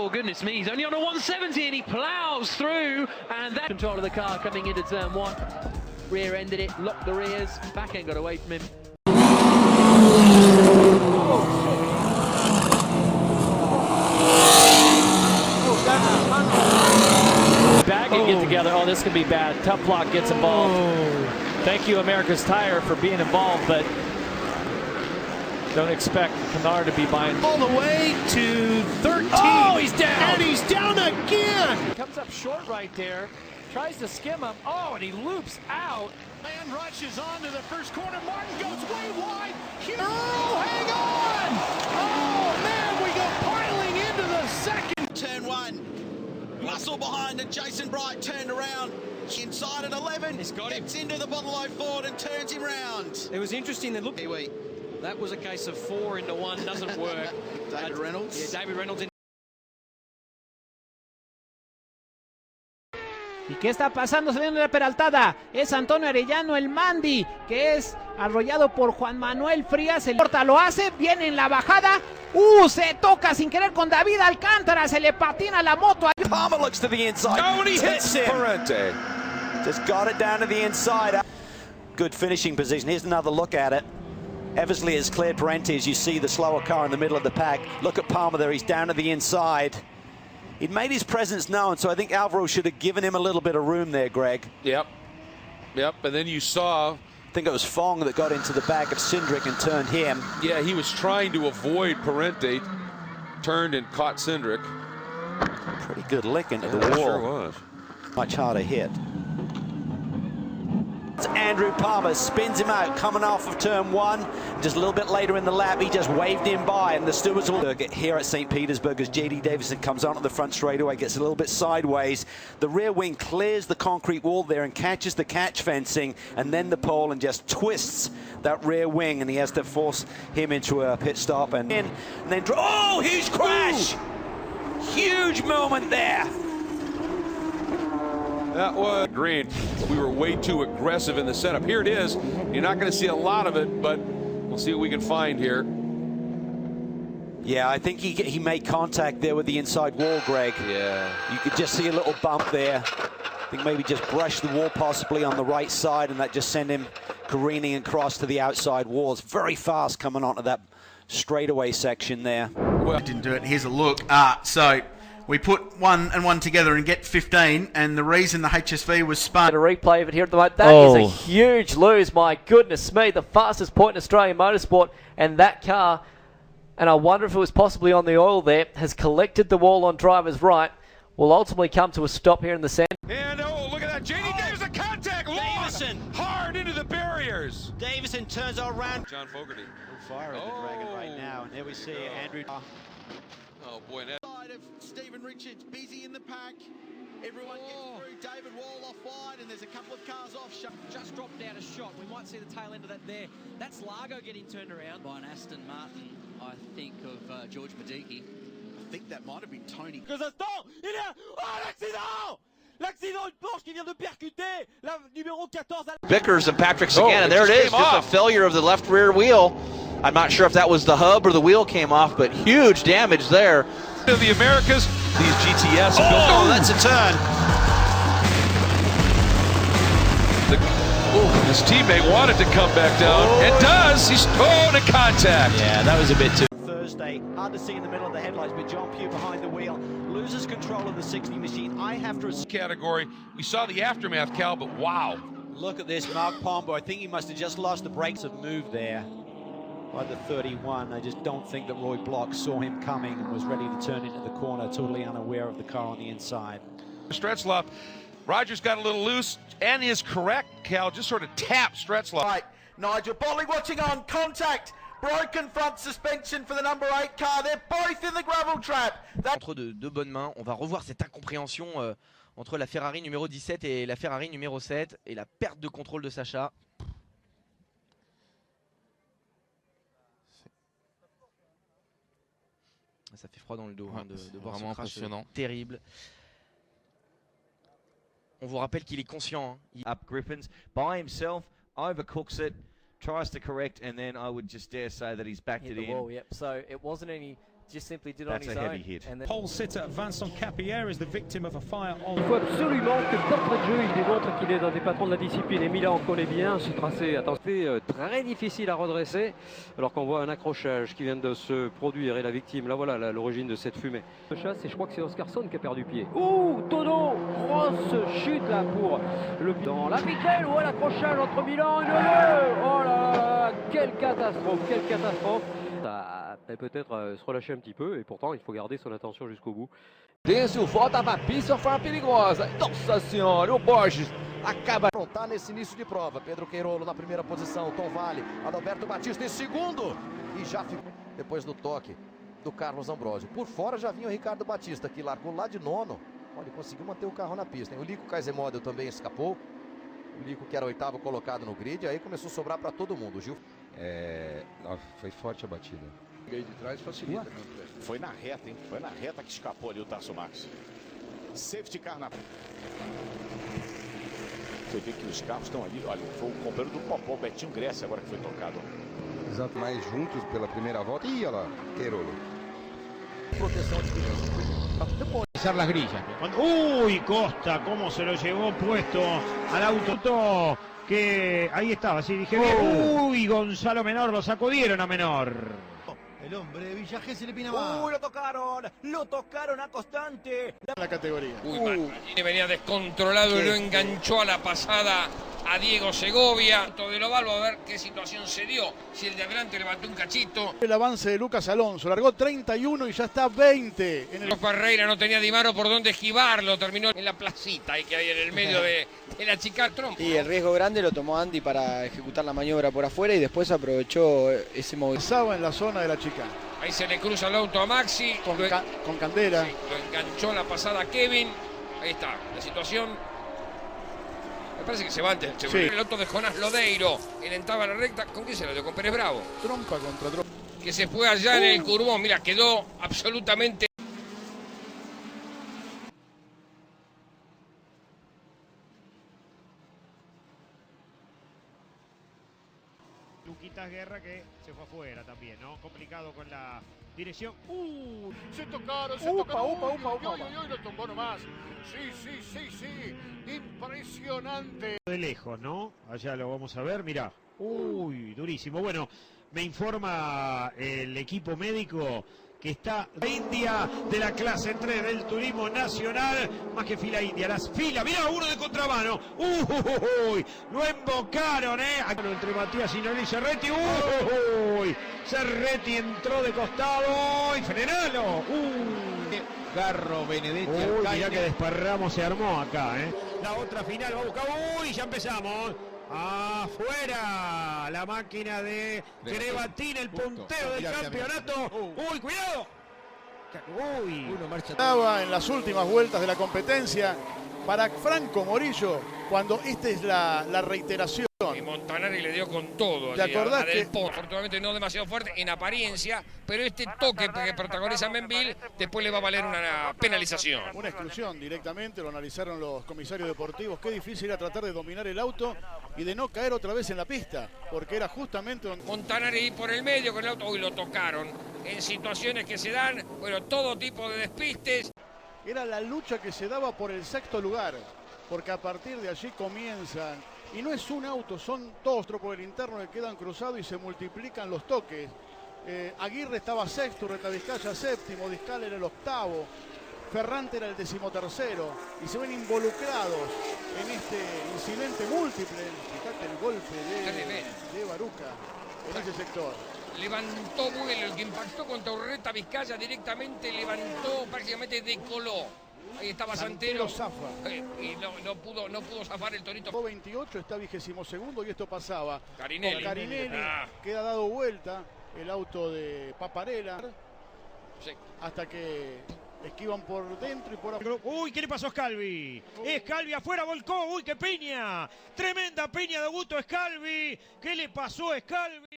Oh, goodness me, he's only on a 170 and he ploughs through, and that control of the car coming into turn one. Rear-ended it, locked the rears, back end got away from him. Bagging get together. Oh, this could be bad. Tough Block gets involved. Thank you, America's Tire, for being involved, but don't expect Canard to be buying. All the way to 13. Oh, he's down. And he's down again. He comes up short right there. Tries to skim him. Oh, and he loops out. Man rushes on to the first corner. Martin goes way wide. Oh, hang on. Oh, man, we go piling into the second. Turn one. Muscle behind and Jason Bright turned around. Inside at 11. He's got him. Gets into the bottle of Ford and turns him round. It was interesting that look. Kiwi. That was a case of 4 into 1 doesn't work. David Reynolds. Yeah, David Reynolds. ¿Y qué está pasando? Saliendo de la peraltada. Es Antonio Arellano, el Mandy, que es arrollado por Juan Manuel Frías. El corta lo hace, viene en la bajada. Se toca sin querer con David Alcántara. Se le patina la moto. Palmer looks to the inside. Oh, and he hits Parente. Just got it down to the inside. Good finishing position. Here's another look at it. Eversley has cleared Parente as you see the slower car in the middle of the pack. Look at Palmer there. He's down to the inside. He'd made his presence known, so I think Alvaro should have given him a little bit of room there, Greg. Yep. And then you saw, I think it was Fong that got into the back of Cindric and turned him. yeah, he was trying to avoid Parente, turned and caught Cindric. Pretty good lick into the Yeah, wall. sure was. Much harder hit. It's Andrew Palmer, spins him out, coming off of turn one. Just a little bit later in the lap, he just waved him by, and the stewards will get here at St. Petersburg as J.D. Davison comes onto the front straightaway, gets a little bit sideways. The rear wing clears the concrete wall there and catches the catch fencing, and then the pole and just twists that rear wing, and he has to force him into a pit stop and then oh, huge crash! Ooh. Huge moment there. That was green. We were way too aggressive in the setup. Here it is. You're not going to see a lot of it, but we'll see what we can find here. Yeah, I think he made contact there with the inside wall, Greg. Yeah. You could just see a little bump there. I think maybe just brushed the wall possibly on the right side, and that just sent him careening across to the outside walls. Very fast coming onto that straightaway section there. Well, didn't do it. Here's a look. So we put 1 and 1 together and get 15, and the reason the HSV was spun. A replay of it here at the moment. That is a huge lose. My goodness me, the fastest point in Australian motorsport, and that car, and I wonder if it was possibly on the oil there, has collected the wall on driver's right, will ultimately come to a stop here in the centre. And oh, look at that. J.D. Davison contact. Davison. Hard into the barriers. Davison turns around. John Fogerty. Fire in the Dragon right now, and there we see Andrew. Oh boy. Side of Stephen Richards, busy in the pack. Everyone gets through. David Wall off wide, and there's a couple of cars off. Just dropped out a shot. We might see the tail end of that there. That's Largo getting turned around by an Aston Martin, I think, of George Madiki. I think that might have been Tony. Vickers and Patrick Sagana. There it is, just a failure of the left rear wheel. I'm not sure if that was the hub or the wheel came off, but huge damage there. The Americas, these GTS. Oh, that's a turn. His teammate wanted to come back down, and does. He's thrown in contact. Yeah, that was a bit too. Thursday, hard to see in the middle of the headlights, but John Pugh behind the wheel loses control of the 60 machine. I have to Category. We saw the aftermath, Cal, but wow. look at this. Mark Pombo, I think he must have just lost the brakes of move there by the 31. I just don't think that Roy Block saw him coming and was ready to turn into the corner, totally unaware of the car on the inside. Stretzloff, Rogers got a little loose and is correct, Cal, just sort of tapped Stretzloff. Right, Nigel Botley watching on, contact, broken front suspension for the number 8 car. They're both in the gravel trap. Entre de bonnes mains, on va revoir cette incompréhension entre la Ferrari numéro 17 et la Ferrari numéro 7 et la perte de contrôle de Sacha. Ça fait froid dans le dos hein, de voir ce crash terrible. On vous rappelle qu'il est conscient. Hein. Up Griffins by himself, overcooks it, tries to correct, and then I would just dare say that he's backed it in. Wall, yep. So it wasn't any just simply did on his own. And then... Pole sitter Vincent Capier is the victim of a fire on. Il faut absolument que d'entrée de jeu, il démontre qu'il est un des patrons de la discipline. Et Milan connaît bien ce tracé. C'est très difficile à redresser, alors qu'on voit un accrochage qui vient de se produire et la victime, là voilà l'origine de cette fumée. Le chasse, et je crois que c'est Oscarson qui a perdu pied. Ouh, Tono, grosse chute là pour le dans la Piquel, ou l'accrochage entre Milan et Neveu. Oh là là, quelle catastrophe, quelle catastrophe. Ça peut-être se relâcher un petit peu, et pourtant il faut garder son attention jusqu'au bout. Décio volta pra pista, uma forma perigosa. Nossa senhora, o Borges acaba de afrontar nesse início de prova. Pedro Queirolo na primeira posição, Tom Vale, Adalberto Batista em segundo. E já ficou depois do toque do Carlos Ambrosio. Por fora já vinha o Ricardo Batista, que largou lá de nono. Olha, conseguiu manter o carro na pista, hein? O Lico Kaisermodel também escapou. O Lico, que era o 8º colocado no grid, aí começou a sobrar para todo mundo. O Gil... Foi forte a batida. De trás facilita. Foi na reta, hein? Foi na reta que escapou ali o Tasso Max. Safety car na... Você vê que os carros estão ali. Olha, foi o companheiro do Popó, o Betinho Grécia, agora que foi tocado. Exato, mais juntos pela primeira volta. Ih, olha lá, Queirolo. Proteção de pneus. Las grillas. Uy, Costa, cómo se lo llevó puesto al auto que ahí estaba, sí, dije bien. Uy, Gonzalo Menor, lo sacudieron a Menor. El hombre de Villa Gesell y Pinamar. Uy, lo tocaron a Constante. La categoría. Uy, venía descontrolado y lo enganchó a la pasada a Diego Segovia. De lo valvo a ver qué situación se dio. Si el de adelante levantó un cachito. El avance de Lucas Alonso, largó 31 y ya está 20. En el... Ferreira no tenía Di Maro por dónde esquivarlo, terminó en la placita ahí que hay en el medio de la chica trompa. Y el riesgo grande lo tomó Andy para ejecutar la maniobra por afuera y después aprovechó ese movimiento. En la zona de la chica. Ahí se le cruza el auto a Maxi. Con Candela. Sí, lo enganchó la pasada a Kevin. Ahí está, la situación. Me parece que se va antes. Sí. El auto de Jonás Lodeiro. Él entraba a la recta. ¿Con quién se lo dio? Con Pérez Bravo. Trompa contra trompa. Que se fue allá en el curbón. Mira, quedó absolutamente... Luquitas Guerra que se fue afuera también, ¿no? Complicado con la dirección. Se tocaron, Upa. Lo tumbó nomás. Sí. Impresionante. De lejos, ¿no? Allá lo vamos a ver, mirá. Uy, durísimo. Bueno, me informa el equipo médico que está la India de la clase 3 del turismo nacional, más que fila India, las filas, mirá, uno de contramano, lo embocaron, entre Matías y Noli Cerretti, Cerretti entró de costado, y frenalo, Garro Benedetti. Mirá que desparramos se armó acá, la otra final va a buscar, ya empezamos. Afuera la máquina de Crevatín, el puntero del campeonato. Cuidado. Estaba en las últimas vueltas de la competencia para Franco Morillo, cuando esta es la reiteración. Y Montanari le dio con todo. ¿Te acordás que? Afortunadamente no demasiado fuerte en apariencia, pero este toque que protagoniza Menville después le va a valer una penalización. Una exclusión directamente, lo analizaron los comisarios deportivos. Qué difícil era tratar de dominar el auto y de no caer otra vez en la pista, porque era justamente donde... Montanari por el medio con el auto, hoy lo tocaron. En situaciones que se dan, bueno, todo tipo de despistes. Era la lucha que se daba por el sexto lugar, porque a partir de allí comienzan, y no es un auto, son dos por el interno que quedan cruzados y se multiplican los toques. Aguirre estaba sexto, Retavizcaya séptimo, Discal era el octavo, Ferrante era el 13º, y se ven involucrados en este incidente múltiple. Fíjate el golpe de Baruca en ese sector. Levantó vuelo, el que impactó contra Urreta Vizcaya directamente levantó, prácticamente decoló. Ahí estaba Santero zafa. Y no pudo zafar el Torito. 28 está 22º y esto pasaba. Carinelli. Con Carinelli queda dado vuelta el auto de Paparella. Sí. Hasta que esquivan por dentro y por afuera. ¿Qué le pasó a Scalvi? Scalvi afuera, volcó. ¡Qué piña! Tremenda piña de Augusto Scalvi. ¿Qué le pasó a Scalvi?